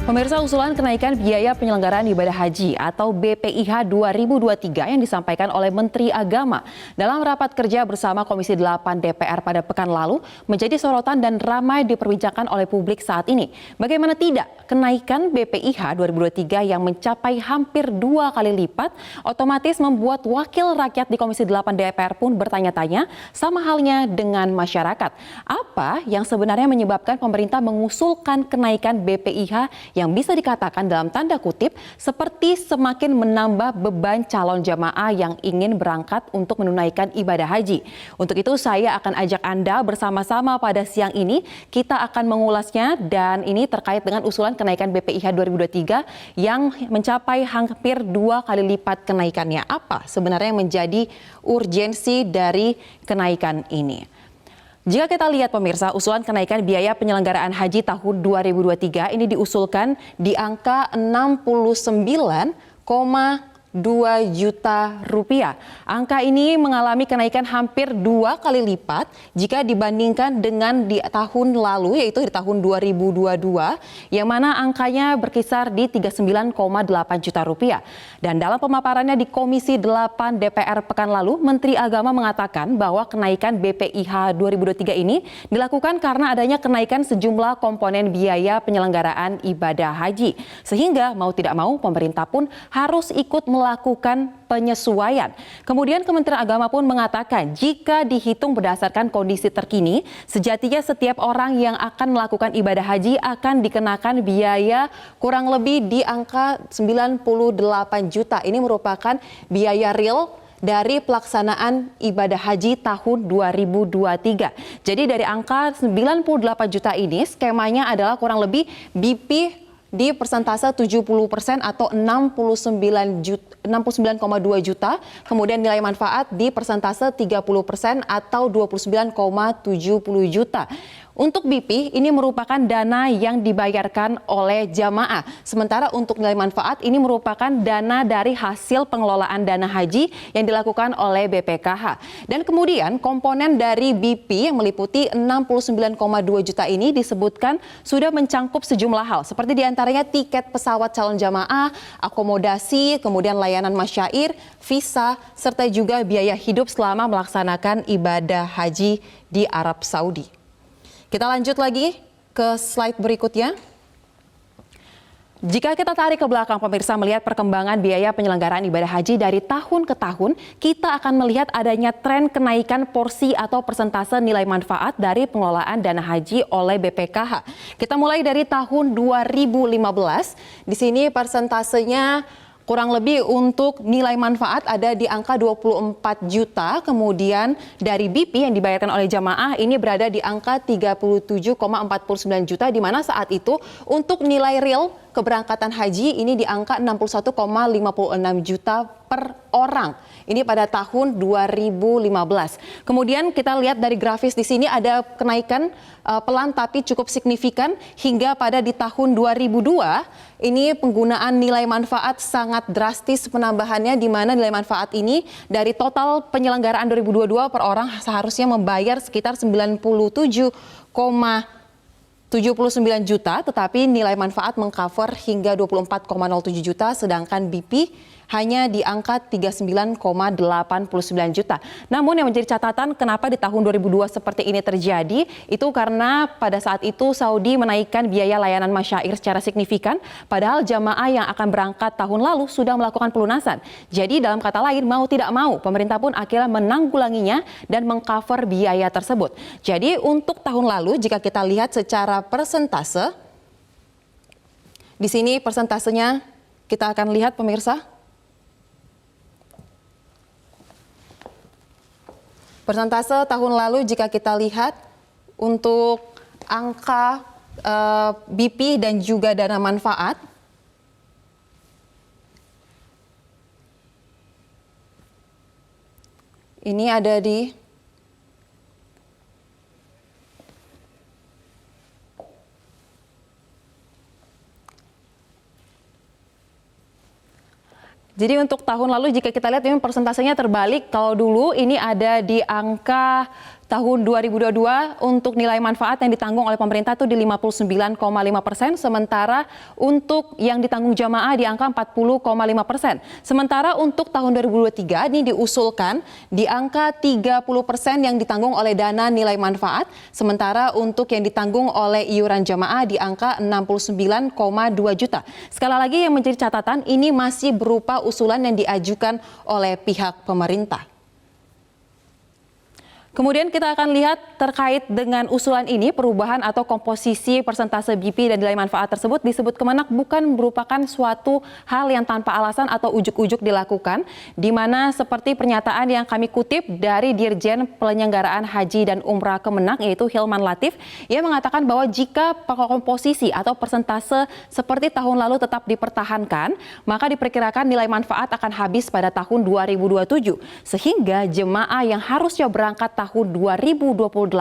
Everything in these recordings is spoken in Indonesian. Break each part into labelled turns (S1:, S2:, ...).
S1: Pemirsa, usulan kenaikan biaya penyelenggaraan ibadah haji atau BPIH 2023 yang disampaikan oleh Menteri Agama dalam rapat kerja bersama Komisi 8 DPR pada pekan lalu menjadi sorotan dan ramai diperbincangkan oleh publik saat ini. Bagaimana tidak, kenaikan BPIH 2023 yang mencapai hampir 2 kali lipat otomatis membuat wakil rakyat di Komisi 8 DPR pun bertanya-tanya sama halnya dengan masyarakat. Apa yang sebenarnya menyebabkan pemerintah mengusulkan kenaikan BPIH yang bisa dikatakan dalam tanda kutip seperti semakin menambah beban calon jamaah yang ingin berangkat untuk menunaikan ibadah haji. Untuk itu saya akan ajak Anda bersama-sama pada siang ini, kita akan mengulasnya dan ini terkait dengan usulan kenaikan BPIH 2023 yang mencapai hampir 2 kali lipat kenaikannya. Apa sebenarnya yang menjadi urgensi dari kenaikan ini? Jika kita lihat pemirsa, usulan kenaikan biaya penyelenggaraan haji tahun 2023 ini diusulkan di angka 69,2 juta rupiah. Angka ini mengalami kenaikan hampir 2 kali lipat jika dibandingkan dengan di tahun lalu, yaitu di tahun 2022, yang mana angkanya berkisar di 39,8 juta rupiah. Dan dalam pemaparannya di Komisi 8 DPR pekan lalu, Menteri Agama mengatakan bahwa kenaikan BPIH 2023 ini dilakukan karena adanya kenaikan sejumlah komponen biaya penyelenggaraan ibadah haji. Sehingga mau tidak mau pemerintah pun harus ikut melakukan penyesuaian. Kemudian Kementerian Agama pun mengatakan jika dihitung berdasarkan kondisi terkini, sejatinya setiap orang yang akan melakukan ibadah haji akan dikenakan biaya kurang lebih di angka 98 juta. Ini merupakan biaya real dari pelaksanaan ibadah haji tahun 2023. Jadi dari angka 98 juta ini skemanya adalah kurang lebih BP di persentase 70% atau 69,2 juta, kemudian nilai manfaat di persentase 30% atau 29,70 juta. Untuk BP ini merupakan dana yang dibayarkan oleh jamaah. Sementara untuk nilai manfaat ini merupakan dana dari hasil pengelolaan dana haji yang dilakukan oleh BPKH. Dan kemudian komponen dari BP yang meliputi 69,2 juta ini disebutkan sudah mencangkup sejumlah hal. Seperti diantaranya tiket pesawat calon jamaah, akomodasi, kemudian layanan masyair, visa, serta juga biaya hidup selama melaksanakan ibadah haji di Arab Saudi. Kita lanjut lagi ke slide berikutnya. Jika kita tarik ke belakang pemirsa melihat perkembangan biaya penyelenggaraan ibadah haji dari tahun ke tahun, kita akan melihat adanya tren kenaikan porsi atau persentase nilai manfaat dari pengelolaan dana haji oleh BPKH. Kita mulai dari tahun 2015, di sini persentasenya kurang lebih untuk nilai manfaat ada di angka 24 juta, kemudian dari BP yang dibayarkan oleh jamaah ini berada di angka 37,49 juta, di mana saat itu untuk nilai real keberangkatan haji ini di angka 61,56 juta per orang. Ini pada tahun 2015. Kemudian kita lihat dari grafis di sini ada kenaikan pelan tapi cukup signifikan hingga pada di tahun 2002 ini penggunaan nilai manfaat sangat drastis penambahannya, di mana nilai manfaat ini dari total penyelenggaraan 2022 per orang seharusnya membayar sekitar 97,79 juta, tetapi nilai manfaat mengcover hingga 24,07 juta, sedangkan BP hanya di angka 39,89 juta. Namun yang menjadi catatan kenapa di tahun 2002 seperti ini terjadi, itu karena pada saat itu Saudi menaikkan biaya layanan masyair secara signifikan, padahal jamaah yang akan berangkat tahun lalu sudah melakukan pelunasan. Jadi dalam kata lain, mau tidak mau, pemerintah pun akhirnya menanggulanginya dan mengcover biaya tersebut. Jadi untuk tahun lalu, jika kita lihat secara persentase, di sini persentasenya kita akan lihat pemirsa. Persentase tahun lalu jika kita lihat untuk angka BP dan juga dana manfaat, ini ada di Jadi untuk tahun lalu jika kita lihat ini persentasenya terbalik. Kalau dulu ini ada di angka tahun 2022 untuk nilai manfaat yang ditanggung oleh pemerintah itu di 59,5%, sementara untuk yang ditanggung jamaah di angka 40,5%. Sementara untuk tahun 2023 ini diusulkan di angka 30% yang ditanggung oleh dana nilai manfaat, sementara untuk yang ditanggung oleh iuran jamaah di angka 69,2 juta. Sekali lagi yang menjadi catatan, ini masih berupa usulan yang diajukan oleh pihak pemerintah. Kemudian kita akan lihat terkait dengan usulan ini, perubahan atau komposisi persentase BP dan nilai manfaat tersebut disebut Kemenak bukan merupakan suatu hal yang tanpa alasan atau ujuk-ujuk dilakukan, di mana seperti pernyataan yang kami kutip dari Dirjen Penyelenggaraan Haji dan Umrah Kemenak, yaitu Hilman Latif, ia mengatakan bahwa jika komposisi atau persentase seperti tahun lalu tetap dipertahankan, maka diperkirakan nilai manfaat akan habis pada tahun 2027, sehingga jemaah yang harusnya berangkat tahun 2028,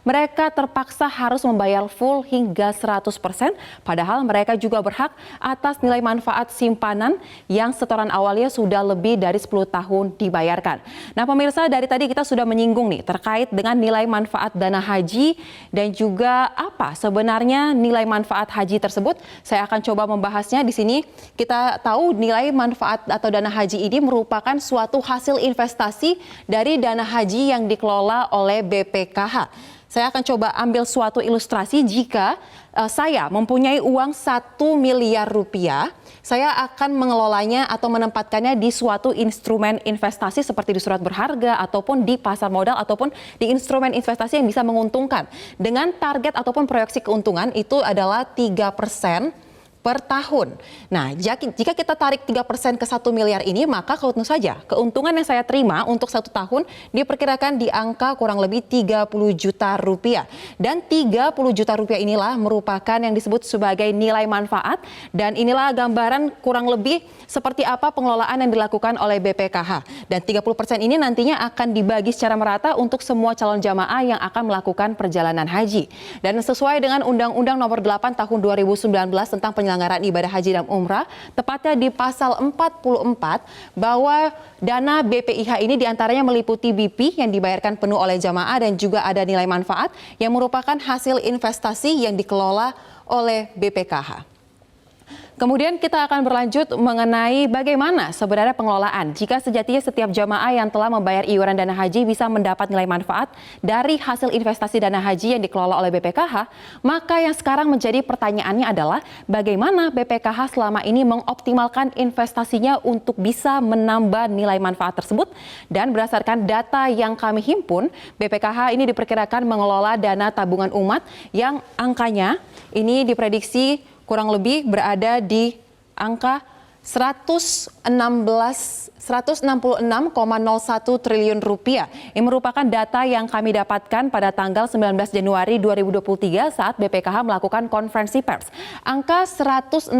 S1: mereka terpaksa harus membayar full hingga 100%, padahal mereka juga berhak atas nilai manfaat simpanan yang setoran awalnya sudah lebih dari 10 tahun dibayarkan. Nah pemirsa, dari tadi kita sudah menyinggung nih terkait dengan nilai manfaat dana haji dan juga apa sebenarnya nilai manfaat haji tersebut. Saya akan coba membahasnya di sini. Kita tahu nilai manfaat atau dana haji ini merupakan suatu hasil investasi dari dana haji yang dikelola oleh BPKH. Saya akan coba ambil suatu ilustrasi. Jika saya mempunyai uang 1 miliar rupiah, saya akan mengelolanya atau menempatkannya di suatu instrumen investasi seperti di surat berharga ataupun di pasar modal ataupun di instrumen investasi yang bisa menguntungkan. Dengan target ataupun proyeksi keuntungan itu adalah 3% per tahun. Nah, jika kita tarik 3% ke 1 miliar ini, maka tentu saja keuntungan yang saya terima untuk 1 tahun diperkirakan di angka kurang lebih 30 juta rupiah. Dan 30 juta rupiah inilah merupakan yang disebut sebagai nilai manfaat, dan inilah gambaran kurang lebih seperti apa pengelolaan yang dilakukan oleh BPKH. Dan 30% ini nantinya akan dibagi secara merata untuk semua calon jamaah yang akan melakukan perjalanan haji. Dan sesuai dengan Undang-Undang Nomor 8 Tahun 2019 tentang penyelenggaraan ibadah haji dan umrah, tepatnya di pasal 44, bahwa dana BPIH ini diantaranya meliputi BP yang dibayarkan penuh oleh jamaah dan juga ada nilai manfaat yang merupakan hasil investasi yang dikelola oleh BPKH. Kemudian kita akan berlanjut mengenai bagaimana sebenarnya pengelolaan jika sejatinya setiap jamaah yang telah membayar iuran dana haji bisa mendapat nilai manfaat dari hasil investasi dana haji yang dikelola oleh BPKH, maka yang sekarang menjadi pertanyaannya adalah bagaimana BPKH selama ini mengoptimalkan investasinya untuk bisa menambah nilai manfaat tersebut. Dan berdasarkan data yang kami himpun, BPKH ini diperkirakan mengelola dana tabungan umat yang angkanya ini diprediksi kurang lebih berada di angka 166,01 triliun rupiah. Ini merupakan data yang kami dapatkan pada tanggal 19 Januari 2023 saat BPKH melakukan konferensi pers. Angka 166,01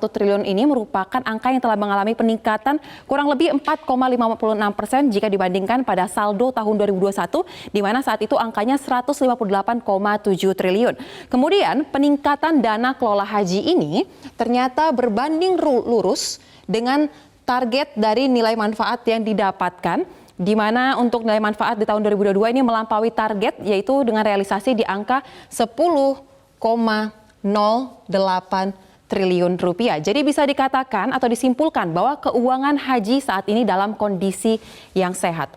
S1: triliun ini merupakan angka yang telah mengalami peningkatan kurang lebih 4,56% jika dibandingkan pada saldo tahun 2021, di mana saat itu angkanya 158,7 triliun. Kemudian peningkatan dana kelola haji ini ternyata berbanding lurus dengan target dari nilai manfaat yang didapatkan, di mana untuk nilai manfaat di tahun 2022 ini melampaui target, yaitu dengan realisasi di angka 10,08 triliun rupiah. Jadi bisa dikatakan atau disimpulkan bahwa keuangan haji saat ini dalam kondisi yang sehat.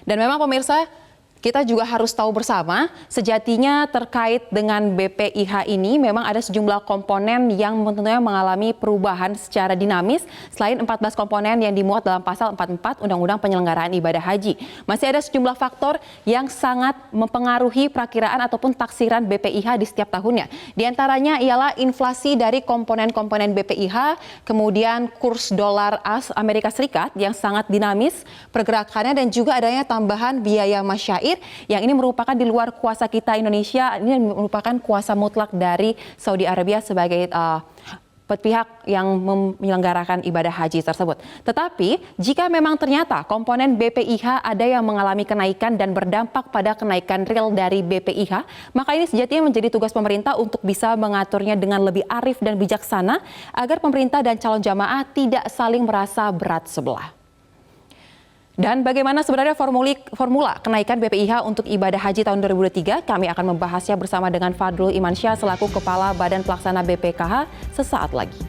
S1: Dan memang pemirsa, kita juga harus tahu bersama, sejatinya terkait dengan BPIH ini memang ada sejumlah komponen yang tentunya mengalami perubahan secara dinamis. Selain 14 komponen yang dimuat dalam pasal 44 Undang-Undang Penyelenggaraan Ibadah Haji, masih ada sejumlah faktor yang sangat mempengaruhi perakiraan ataupun taksiran BPIH di setiap tahunnya. Di antaranya ialah inflasi dari komponen-komponen BPIH, kemudian kurs dolar Amerika Serikat yang sangat dinamis pergerakannya, dan juga adanya tambahan biaya masyair yang ini merupakan di luar kuasa kita Indonesia. Ini merupakan kuasa mutlak dari Saudi Arabia sebagai pihak yang menyelenggarakan ibadah haji tersebut. Tetapi jika memang ternyata komponen BPIH ada yang mengalami kenaikan dan berdampak pada kenaikan real dari BPIH, maka ini sejatinya menjadi tugas pemerintah untuk bisa mengaturnya dengan lebih arif dan bijaksana agar pemerintah dan calon jamaah tidak saling merasa berat sebelah. Dan bagaimana sebenarnya formula kenaikan BPIH untuk ibadah haji tahun 2023? Kami akan membahasnya bersama dengan Fadlul Imansyah selaku Kepala Badan Pelaksana BPKH sesaat lagi.